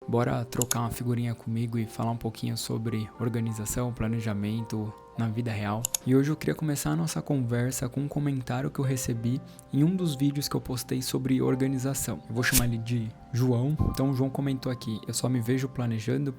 Bora trocar uma figurinha comigo e falar um pouquinho sobre organização, planejamento na vida real. E hoje eu queria começar a nossa conversa com um comentário que eu recebi em um dos vídeos que eu postei sobre organização. Eu vou chamar ele de João. Então o João comentou aqui: eu só me vejo planejando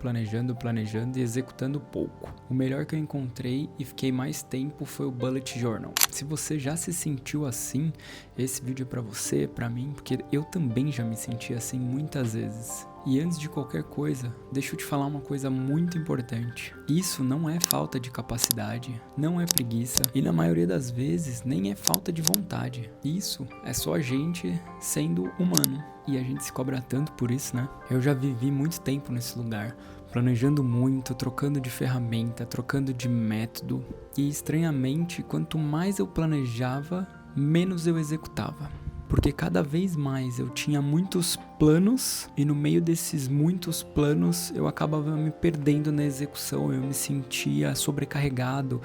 e executando pouco. O melhor que eu encontrei e fiquei mais tempo foi o Bullet Journal. Se você já se sentiu assim, esse vídeo é pra você, pra mim, porque eu também já me senti assim muitas vezes. E antes de qualquer coisa, deixa eu te falar uma coisa muito importante. Isso não é falta de capacidade, não é preguiça e na maioria das vezes nem é falta de vontade. Isso é só a gente sendo humano. E a gente se cobra tanto por isso, né? Eu já vivi muito tempo nesse lugar, planejando muito, trocando de ferramenta, trocando de método. E estranhamente, quanto mais eu planejava, menos eu executava. Porque cada vez mais eu tinha muitos planos e no meio desses muitos planos eu acabava me perdendo na execução, eu me sentia sobrecarregado,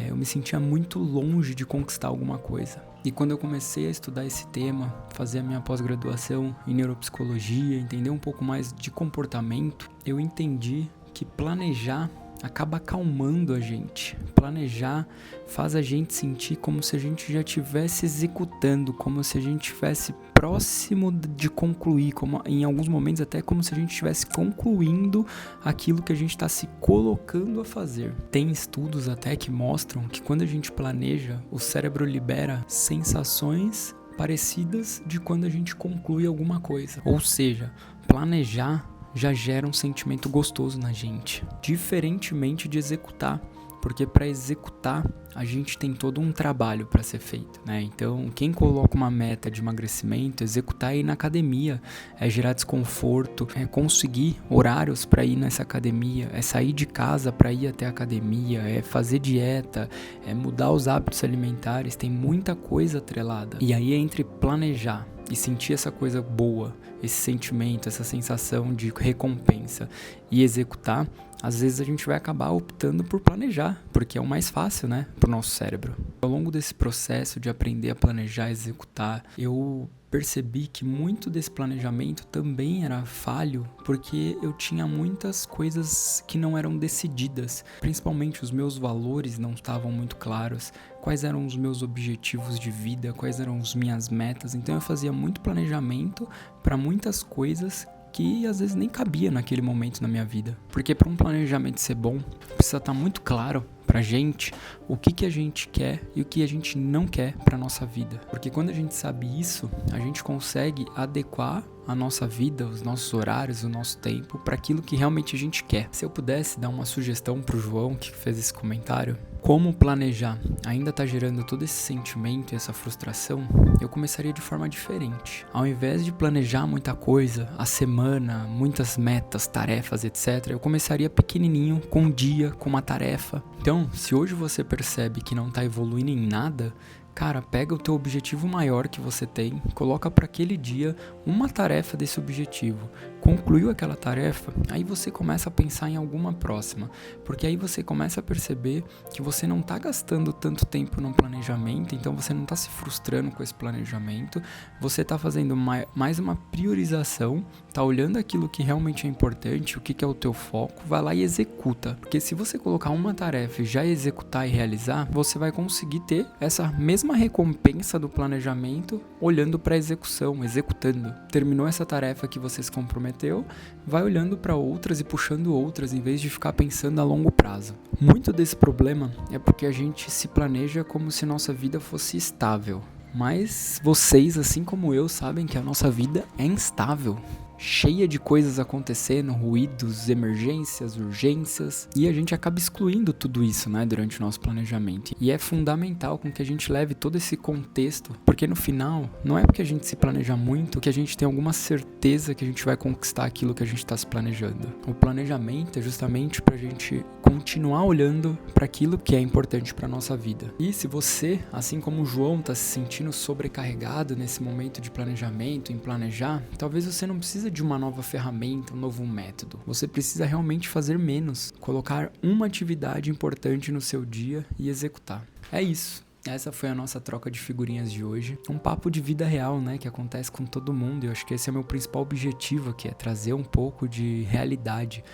eu me sentia muito longe de conquistar alguma coisa. E quando eu comecei a estudar esse tema, fazer a minha pós-graduação em neuropsicologia, entender um pouco mais de comportamento, eu entendi que planejar acaba acalmando a gente. Planejar faz a gente sentir como se a gente já estivesse executando, como se a gente estivesse próximo de concluir, como em alguns momentos até como se a gente estivesse concluindo aquilo que a gente está se colocando a fazer. Tem estudos até que mostram que quando a gente planeja, o cérebro libera sensações parecidas de quando a gente conclui alguma coisa. Ou seja, planejar já gera um sentimento gostoso na gente, diferentemente de executar, porque para executar a gente tem todo um trabalho para ser feito, né? Então, quem coloca uma meta de emagrecimento, executar é ir na academia, é gerar desconforto, é conseguir horários para ir nessa academia, é sair de casa para ir até a academia, é fazer dieta, é mudar os hábitos alimentares, tem muita coisa atrelada. E aí entre planejar e sentir essa coisa boa, esse sentimento, essa sensação de recompensa e executar, às vezes a gente vai acabar optando por planejar, porque é o mais fácil, né, pro nosso cérebro. Ao longo desse processo de aprender a planejar e executar, eu percebi que muito desse planejamento também era falho, porque eu tinha muitas coisas que não eram decididas, principalmente os meus valores não estavam muito claros, quais eram os meus objetivos de vida, quais eram as minhas metas. Então eu fazia muito planejamento para muitas coisas que às vezes nem cabia naquele momento na minha vida. Porque para um planejamento ser bom, precisa estar muito claro pra gente o que a gente quer e o que a gente não quer pra nossa vida. Porque quando a gente sabe isso, a gente consegue adequar a nossa vida, os nossos horários, o nosso tempo para aquilo que realmente a gente quer. Se eu pudesse dar uma sugestão pro João que fez esse comentário, como planejar ainda tá gerando todo esse sentimento e essa frustração, eu começaria de forma diferente. Ao invés de planejar muita coisa, a semana, muitas metas, tarefas, etc., eu começaria pequenininho, com um dia, com uma tarefa. Então, se hoje você percebe que não tá evoluindo em nada, cara, pega o teu objetivo maior que você tem, coloca para aquele dia uma tarefa desse objetivo. Concluiu aquela tarefa, aí você começa a pensar em alguma próxima, porque aí você começa a perceber que você não está gastando tanto tempo no planejamento, então você não está se frustrando com esse planejamento, você está fazendo mais uma priorização, está olhando aquilo que realmente é importante, o que é o teu foco, vai lá e executa, porque se você colocar uma tarefa e já executar e realizar, você vai conseguir ter essa mesma recompensa do planejamento olhando para a execução, executando. Terminou essa tarefa que você se comprometeu, vai olhando para outras e puxando outras em vez de ficar pensando a longo prazo. Muito desse problema é porque a gente se planeja como se nossa vida fosse estável. Mas vocês, assim como eu, sabem que a nossa vida é instável. Cheia de coisas acontecendo, ruídos, emergências, urgências, e a gente acaba excluindo tudo isso, né, durante o nosso planejamento. E é fundamental com que a gente leve todo esse contexto, porque no final, não é porque a gente se planeja muito que a gente tem alguma certeza que a gente vai conquistar aquilo que a gente está se planejando. O planejamento é justamente para a gente continuar olhando para aquilo que é importante para nossa vida. E se você, assim como o João, está se sentindo sobrecarregado nesse momento de planejamento, em planejar, talvez você não precise de uma nova ferramenta, um novo método. Você precisa realmente fazer menos, colocar uma atividade importante no seu dia e executar. É isso. essa foi a nossa troca de figurinhas de hoje. Um papo de vida real, né, que acontece com todo mundo. E eu acho que esse é o meu principal objetivo aqui, é trazer um pouco de realidade.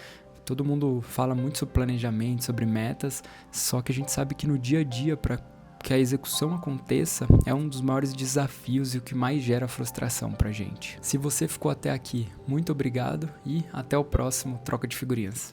Todo mundo fala muito sobre planejamento, sobre metas, só que a gente sabe que no dia a dia, para que a execução aconteça, é um dos maiores desafios e o que mais gera frustração pra gente. Se você ficou até aqui, muito obrigado e até o próximo Troca de Figurinhas.